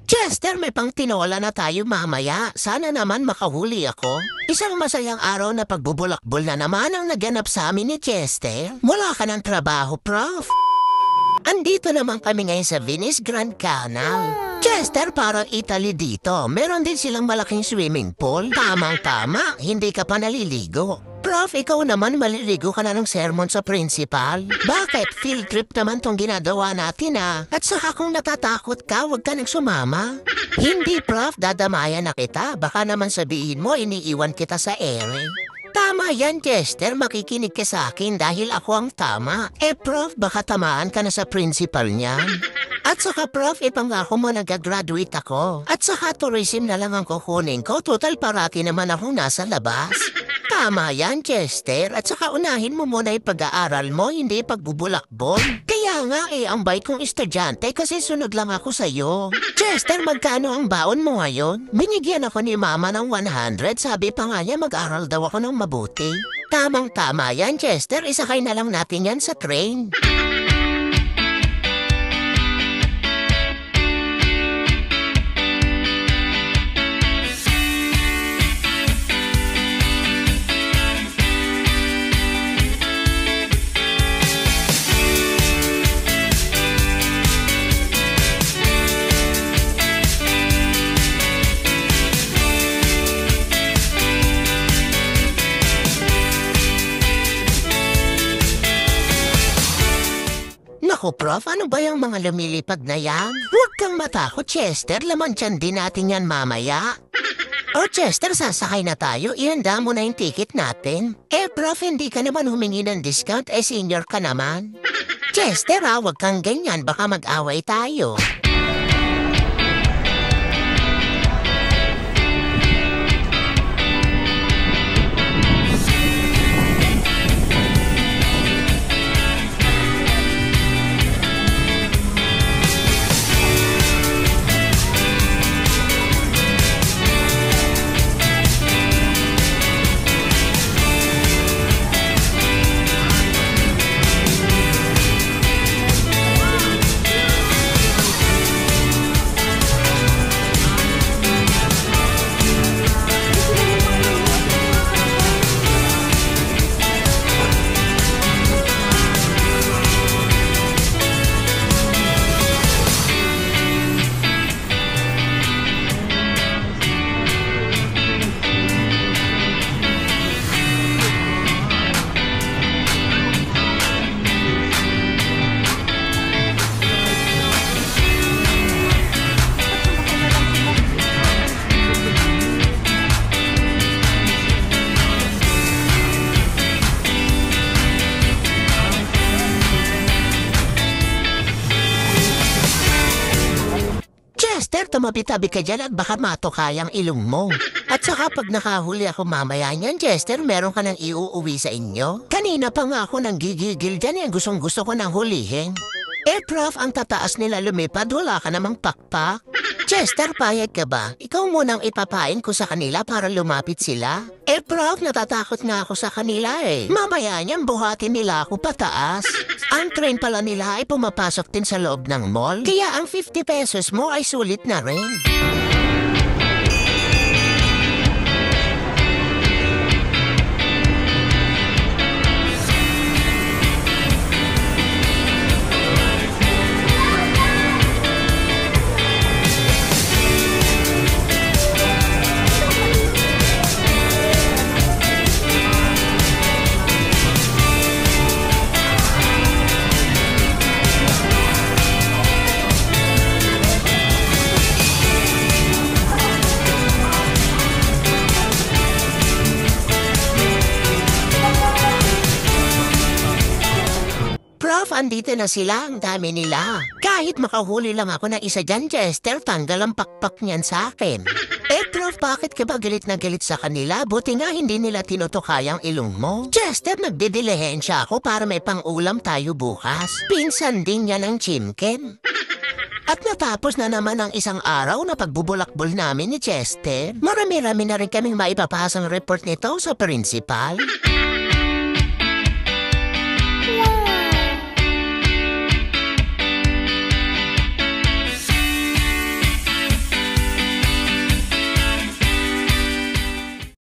Chester, may pang tinola na tayo mamaya. Sana naman makahuli ako. Isang masayang araw na pagbubulakbol na naman ang naganap sa amin ni Chester. Wala ka ng trabaho, Prof. Andito naman kami ngayon sa Venice Grand Canal. Chester, parang Italy dito. Meron din silang malaking swimming pool. Tamang-tama, hindi ka pa naliligo. Prof, ikaw naman maliligo ka na ng sermon sa principal. Bakit? Field trip naman tong ginagawa natin At saka kung natatakot ka, huwag ka nang sumama. Hindi, Prof, dadamayan na kita. Baka naman sabihin mo, iniiwan kita sa ere. Tama yan, Chester. Makikinig ka sa akin dahil ako ang tama. Prof, baka tamaan ka na sa principal niyan. At saka, Prof, ipangako mo nag-graduate ako. At saka, tourism na lang ang kukunin ko. Total parati naman ako nasa labas. Tama yan, Chester. At saka unahin mo muna yung pag-aaral mo, hindi pagbubulakbol. Kaya nga ang bait kong estudyante kasi sunod lang ako sa'yo. Chester, magkano ang baon mo ngayon? Binigyan ako ni Mama ng 100. Sabi pa nga niya mag-aral daw ako ng mabuti. Tamang-tama yan, Chester. Isakay na lang natin yan sa train. Naku, Prof, ano ba yung mga lumilipad na yan? Huwag kang matakot, Chester. Laman tiyan din natin yan mamaya. Chester, sasakay na tayo. Ihanda mo na yung ticket natin. Prof, hindi ka naman humingi ng discount. Senior ka naman. Chester, huwag kang ganyan. Baka mag-away tayo. Chester, tumabi-tabi ka dyan at baka matukayang ilong mo. At saka pag nakahuli ako mamaya niyan, Chester, meron ka nang iuuwi sa inyo? Kanina pa nga ako nang gigigil dyan gustong-gusto ko nang hulihin. Prof, ang tataas nila lumipad, wala ka namang pakpak. Chester, payag ka ba? Ikaw munang ipapain ko sa kanila para lumapit sila. Prof, natatakot nga ako sa kanila Mamaya niyan, buhatin nila ako pataas. Ang train pala nila ay pumapasok din sa loob ng mall. Kaya ang 50 pesos mo ay sulit na rin. Prof, andito na sila. Ang dami nila. Kahit makahuli lang ako ng isa dyan, Chester, tanggal ang pakpak niyan sa akin. Prof, bakit ka ba galit na galit sa kanila? Buti nga hindi nila tinutukayang ilong mo. Chester, nagdidilihensya ako para may pang-ulam tayo bukas. Pinsan din yan ng chimken. At natapos na naman ang isang araw na pagbubulakbol namin ni Chester. Marami-rami na rin kaming maipapasang report nito sa principal.